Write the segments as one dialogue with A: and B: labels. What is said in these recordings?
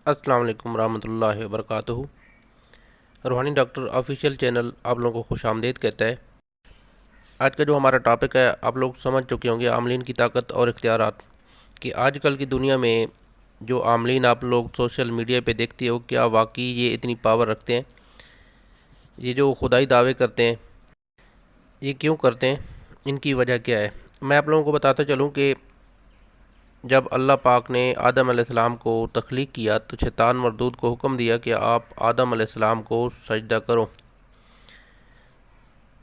A: السلام علیکم ورحمۃ اللہ وبرکاتہ۔ روحانی ڈاکٹر آفیشیل چینل آپ لوگوں کو خوش آمدید کہتا ہے۔ آج کا جو ہمارا ٹاپک ہے آپ لوگ سمجھ چکے ہوں گے، عاملین کی طاقت اور اختیارات، کہ آج کل کی دنیا میں جو عاملین آپ لوگ سوشل میڈیا پہ دیکھتے ہو، کیا واقعی یہ اتنی پاور رکھتے ہیں؟ یہ جو خدائی دعوے کرتے ہیں، یہ کیوں کرتے ہیں؟ ان کی وجہ کیا ہے؟ میں آپ لوگوں کو بتاتا چلوں کہ جب اللہ پاک نے آدم علیہ السلام کو تخلیق کیا تو شیطان مردود کو حکم دیا کہ آپ آدم علیہ السلام کو سجدہ کرو،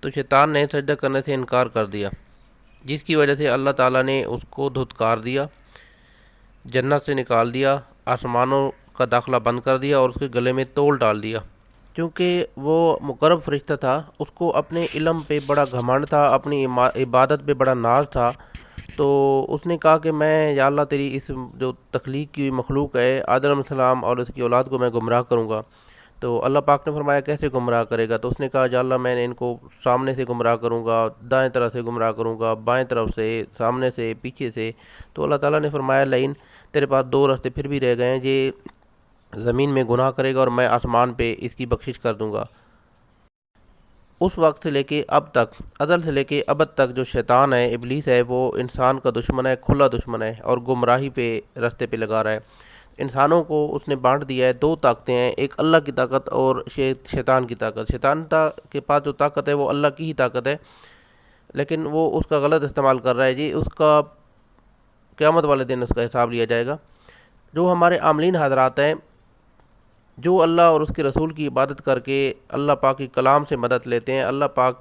A: تو شیطان نے سجدہ کرنے سے انکار کر دیا، جس کی وجہ سے اللہ تعالیٰ نے اس کو دھتکار دیا، جنت سے نکال دیا، آسمانوں کا داخلہ بند کر دیا اور اس کے گلے میں تول ڈال دیا۔ کیونکہ وہ مقرب فرشتہ تھا، اس کو اپنے علم پہ بڑا گھمنڈ تھا، اپنی عبادت پہ بڑا ناز تھا، تو اس نے کہا کہ میں یا اللہ تیری اس جو تخلیق کی ہوئی مخلوق ہے آدم علیہ السلام اور اس کی اولاد کو میں گمراہ کروں گا۔ تو اللہ پاک نے فرمایا کیسے گمراہ کرے گا؟ تو اس نے کہا یا اللہ میں نے ان کو سامنے سے گمراہ کروں گا، دائیں طرف سے گمراہ کروں گا، بائیں طرف سے، سامنے سے، پیچھے سے۔ تو اللہ تعالیٰ نے فرمایا لئن تیرے پاس دو راستے پھر بھی رہ گئے ہیں، یہ زمین میں گناہ کرے گا اور میں آسمان پہ اس کی بخشش کر دوں گا۔ اس وقت سے لے کے اب تک، ازل سے لے کے ابد تک، جو شیطان ہے، ابلیس ہے، وہ انسان کا دشمن ہے، کھلا دشمن ہے، اور گمراہی پہ رستے پہ لگا رہا ہے۔ انسانوں کو اس نے بانٹ دیا ہے، دو طاقتیں ہیں، ایک اللہ کی طاقت اور شیطان کی طاقت۔ شیطان کے پاس جو طاقت ہے وہ اللہ کی ہی طاقت ہے، لیکن وہ اس کا غلط استعمال کر رہا ہے جی، اس کا قیامت والے دن اس کا حساب لیا جائے گا۔ جو ہمارے عاملین حضرات ہیں، جو اللہ اور اس کے رسول کی عبادت کر کے اللہ پاک کے کلام سے مدد لیتے ہیں، اللہ پاک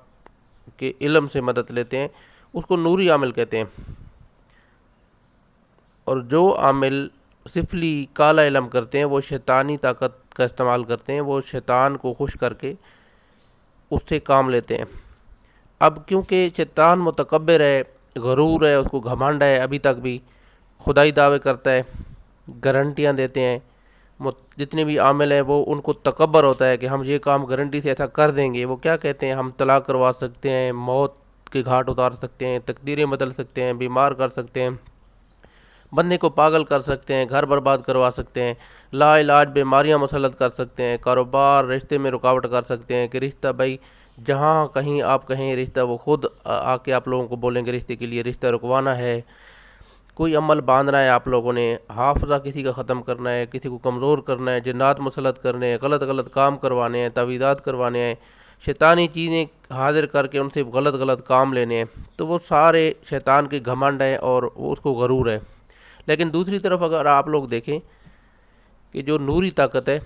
A: کے علم سے مدد لیتے ہیں، اس کو نوری عامل کہتے ہیں۔ اور جو عامل سفلی کالا علم کرتے ہیں، وہ شیطانی طاقت کا استعمال کرتے ہیں، وہ شیطان کو خوش کر کے اس سے کام لیتے ہیں۔ اب کیونکہ شیطان متکبر ہے، غرور ہے، اس کو گھمنڈ ہے، ابھی تک بھی خدائی دعوے کرتا ہے، گارنٹیاں دیتے ہیں، جتنے بھی عامل ہیں وہ ان کو تکبر ہوتا ہے کہ ہم یہ کام گارنٹی سے ایسا کر دیں گے۔ وہ کیا کہتے ہیں؟ ہم طلاق کروا سکتے ہیں، موت کے گھاٹ اتار سکتے ہیں، تقدیریں بدل سکتے ہیں، بیمار کر سکتے ہیں، بندے کو پاگل کر سکتے ہیں، گھر برباد کروا سکتے ہیں، لا علاج بیماریاں مسلط کر سکتے ہیں، کاروبار رشتے میں رکاوٹ کر سکتے ہیں، کہ رشتہ بھائی جہاں کہیں آپ کہیں رشتہ، وہ خود آ کے آپ لوگوں کو بولیں گے رشتے کے لیے رشتہ رکوانا ہے، کوئی عمل باندھنا ہے، آپ لوگوں نے حافظہ کسی کا ختم کرنا ہے، کسی کو کمزور کرنا ہے، جنات مسلط کرنے ہیں، غلط غلط کام کروانے ہیں، تعویذات کروانے ہیں، شیطانی چیزیں حاضر کر کے ان سے غلط غلط کام لینے ہیں، تو وہ سارے شیطان کے گھمنڈ ہیں اور وہ اس کو غرور ہے۔ لیکن دوسری طرف اگر آپ لوگ دیکھیں کہ جو نوری طاقت ہے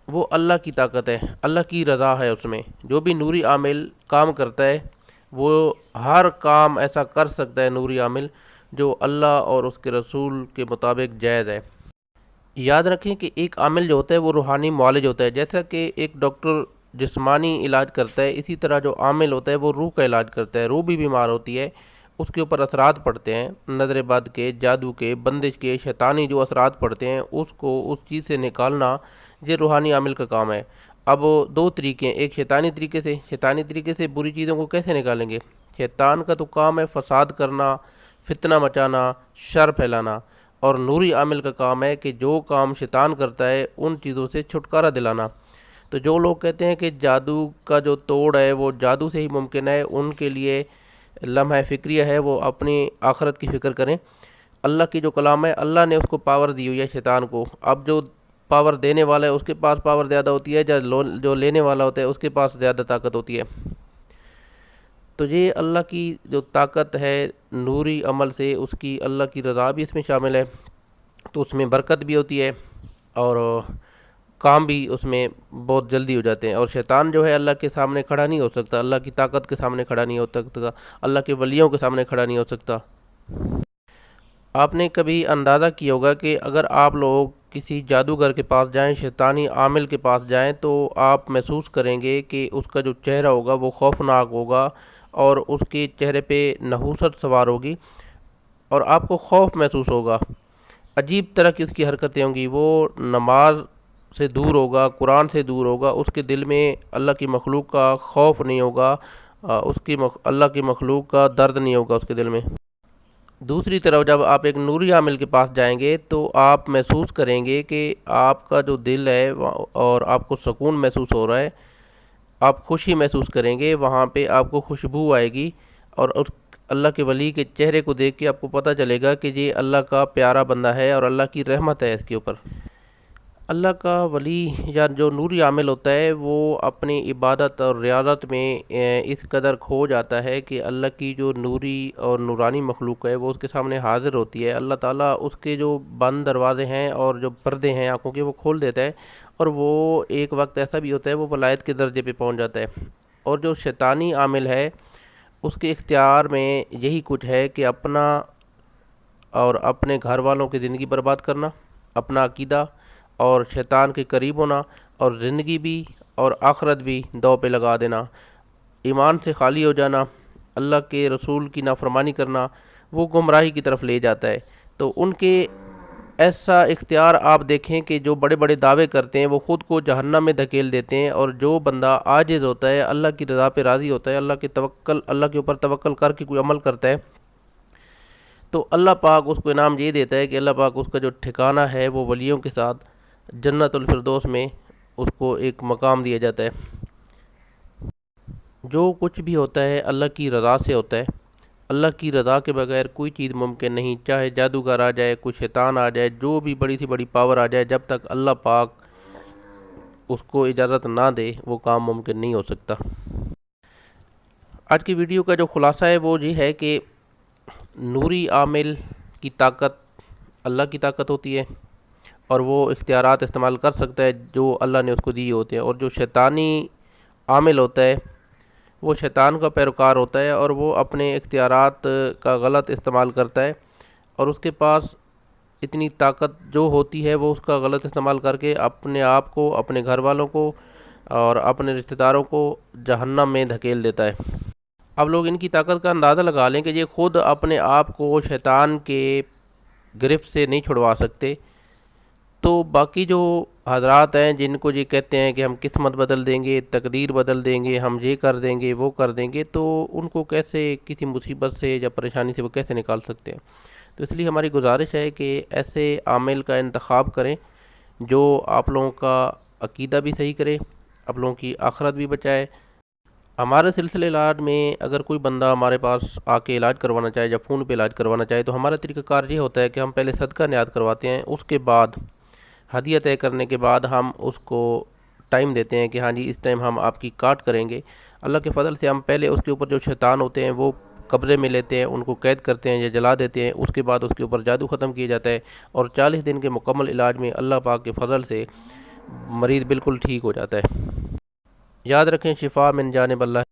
A: وہ اللہ کی طاقت ہے، اللہ کی رضا ہے اس میں۔ جو بھی نوری عامل کام کرتا ہے وہ ہر کام ایسا کر سکتا ہے، نوری عامل، جو اللہ اور اس کے رسول کے مطابق جائز ہے۔ یاد رکھیں کہ ایک عامل جو ہوتا ہے وہ روحانی معالج ہوتا ہے، جیسا کہ ایک ڈاکٹر جسمانی علاج کرتا ہے، اسی طرح جو عامل ہوتا ہے وہ روح کا علاج کرتا ہے۔ روح بھی بیمار ہوتی ہے، اس کے اوپر اثرات پڑتے ہیں، نظر بد کے، جادو کے، بندش کے، شیطانی جو اثرات پڑتے ہیں، اس کو اس چیز سے نکالنا یہ روحانی عامل کا کام ہے۔ اب دو طریقے ہیں، ایک شیطانی طریقے سے بری چیزوں کو کیسے نکالیں گے؟ شیطان کا تو کام ہے فساد کرنا، فتنہ مچانا، شر پھیلانا، اور نوری عامل کا کام ہے کہ جو کام شیطان کرتا ہے ان چیزوں سے چھٹکارا دلانا۔ تو جو لوگ کہتے ہیں کہ جادو کا جو توڑ ہے وہ جادو سے ہی ممکن ہے، ان کے لیے لمحہ فکریہ ہے، وہ اپنی آخرت کی فکر کریں۔ اللہ کی جو کلام ہے، اللہ نے اس کو پاور دی ہوئی ہے شیطان کو۔ اب جو پاور دینے والا ہے اس کے پاس پاور زیادہ ہوتی ہے، جو لینے والا ہوتا ہے اس کے پاس زیادہ طاقت ہوتی ہے۔ تو یہ اللہ کی جو طاقت ہے نوری عمل سے، اس کی اللہ کی رضا بھی اس میں شامل ہے، تو اس میں برکت بھی ہوتی ہے اور کام بھی اس میں بہت جلدی ہو جاتے ہیں۔ اور شیطان جو ہے اللہ کے سامنے کھڑا نہیں ہو سکتا، اللہ کی طاقت کے سامنے کھڑا نہیں ہو سکتا، اللہ کے ولیوں کے سامنے کھڑا نہیں ہو سکتا۔ آپ نے کبھی اندازہ کیا ہوگا کہ اگر آپ لوگ کسی جادوگر کے پاس جائیں، شیطانی عامل کے پاس جائیں، تو آپ محسوس کریں گے کہ اس کا جو چہرہ ہوگا وہ خوفناک ہوگا اور اس کے چہرے پہ نحوست سوار ہوگی اور آپ کو خوف محسوس ہوگا، عجیب طرح کی اس کی حرکتیں ہوں گی، وہ نماز سے دور ہوگا، قرآن سے دور ہوگا، اس کے دل میں اللہ کی مخلوق کا خوف نہیں ہوگا، اللہ کی مخلوق کا درد نہیں ہوگا اس کے دل میں۔ دوسری طرف جب آپ ایک نوری عامل کے پاس جائیں گے تو آپ محسوس کریں گے کہ آپ کا جو دل ہے اور آپ کو سکون محسوس ہو رہا ہے، آپ خوشی محسوس کریں گے، وہاں پہ آپ کو خوشبو آئے گی، اور اللہ کے ولی کے چہرے کو دیکھ کے آپ کو پتہ چلے گا کہ یہ اللہ کا پیارا بندہ ہے اور اللہ کی رحمت ہے اس کے اوپر۔ اللہ کا ولی یا جو نوری عامل ہوتا ہے وہ اپنی عبادت اور ریاضت میں اس قدر کھو جاتا ہے کہ اللہ کی جو نوری اور نورانی مخلوق ہے وہ اس کے سامنے حاضر ہوتی ہے۔ اللہ تعالیٰ اس کے جو بند دروازے ہیں اور جو پردے ہیں آنکھوں کے وہ کھول دیتا ہے، اور وہ ایک وقت ایسا بھی ہوتا ہے وہ ولایت کے درجے پہ پہنچ جاتا ہے۔ اور جو شیطانی عامل ہے اس کے اختیار میں یہی کچھ ہے کہ اپنا اور اپنے گھر والوں کی زندگی برباد کرنا، اپنا عقیدہ اور شیطان کے قریب ہونا، اور زندگی بھی اور آخرت بھی دو پہ لگا دینا، ایمان سے خالی ہو جانا، اللہ کے رسول کی نافرمانی کرنا، وہ گمراہی کی طرف لے جاتا ہے۔ تو ان کے ایسا اختیار آپ دیکھیں کہ جو بڑے بڑے دعوے کرتے ہیں وہ خود کو جہنم میں دھکیل دیتے ہیں، اور جو بندہ عاجز ہوتا ہے، اللہ کی رضا پہ راضی ہوتا ہے، اللہ کے اوپر توکل کر کے کوئی عمل کرتا ہے، تو اللہ پاک اس کو انعام یہ دیتا ہے کہ اللہ پاک اس کا جو ٹھکانہ ہے وہ ولیوں کے ساتھ جنت الفردوس میں اس کو ایک مقام دیا جاتا ہے۔ جو کچھ بھی ہوتا ہے اللہ کی رضا سے ہوتا ہے، اللہ کی رضا کے بغیر کوئی چیز ممکن نہیں، چاہے جادوگر آ جائے، کوئی شیطان آ جائے، جو بھی بڑی سی بڑی پاور آ جائے، جب تک اللہ پاک اس کو اجازت نہ دے وہ کام ممکن نہیں ہو سکتا۔ آج کی ویڈیو کا جو خلاصہ ہے وہ یہ ہے کہ نوری عامل کی طاقت اللہ کی طاقت ہوتی ہے، اور وہ اختیارات استعمال کر سکتا ہے جو اللہ نے اس کو دیے ہوتے ہیں، اور جو شیطانی عامل ہوتا ہے وہ شیطان کا پیروکار ہوتا ہے، اور وہ اپنے اختیارات کا غلط استعمال کرتا ہے، اور اس کے پاس اتنی طاقت جو ہوتی ہے وہ اس کا غلط استعمال کر کے اپنے آپ کو، اپنے گھر والوں کو اور اپنے رشتہ داروں کو جہنم میں دھکیل دیتا ہے۔ اب لوگ ان کی طاقت کا اندازہ لگا لیں کہ یہ خود اپنے آپ کو شیطان کے گرفت سے نہیں چھڑوا سکتے، تو باقی جو حضرات ہیں جن کو یہ کہتے ہیں کہ ہم قسمت بدل دیں گے، تقدیر بدل دیں گے، ہم یہ کر دیں گے، وہ کر دیں گے، تو ان کو کیسے کسی مصیبت سے یا پریشانی سے وہ کیسے نکال سکتے ہیں؟ تو اس لیے ہماری گزارش ہے کہ ایسے عامل کا انتخاب کریں جو آپ لوگوں کا عقیدہ بھی صحیح کرے، آپ لوگوں کی آخرت بھی بچائے۔ ہمارے سلسلے علاج میں اگر کوئی بندہ ہمارے پاس آ کے علاج کروانا چاہے یا فون پہ علاج کروانا چاہے تو ہمارا طریقہ کار یہ ہوتا ہے کہ ہم پہلے صدقہ نیاد کرواتے ہیں، اس کے بعد ہدیہ طے کرنے کے بعد ہم اس کو ٹائم دیتے ہیں کہ ہاں جی اس ٹائم ہم آپ کی کاٹ کریں گے۔ اللہ کے فضل سے ہم پہلے اس کے اوپر جو شیطان ہوتے ہیں وہ قبضے میں لیتے ہیں، ان کو قید کرتے ہیں یا جلا دیتے ہیں، اس کے بعد اس کے اوپر جادو ختم کیا جاتا ہے، اور 40 دن کے مکمل علاج میں اللہ پاک کے فضل سے مریض بالکل ٹھیک ہو جاتا ہے۔ یاد رکھیں، شفا من جانب اللہ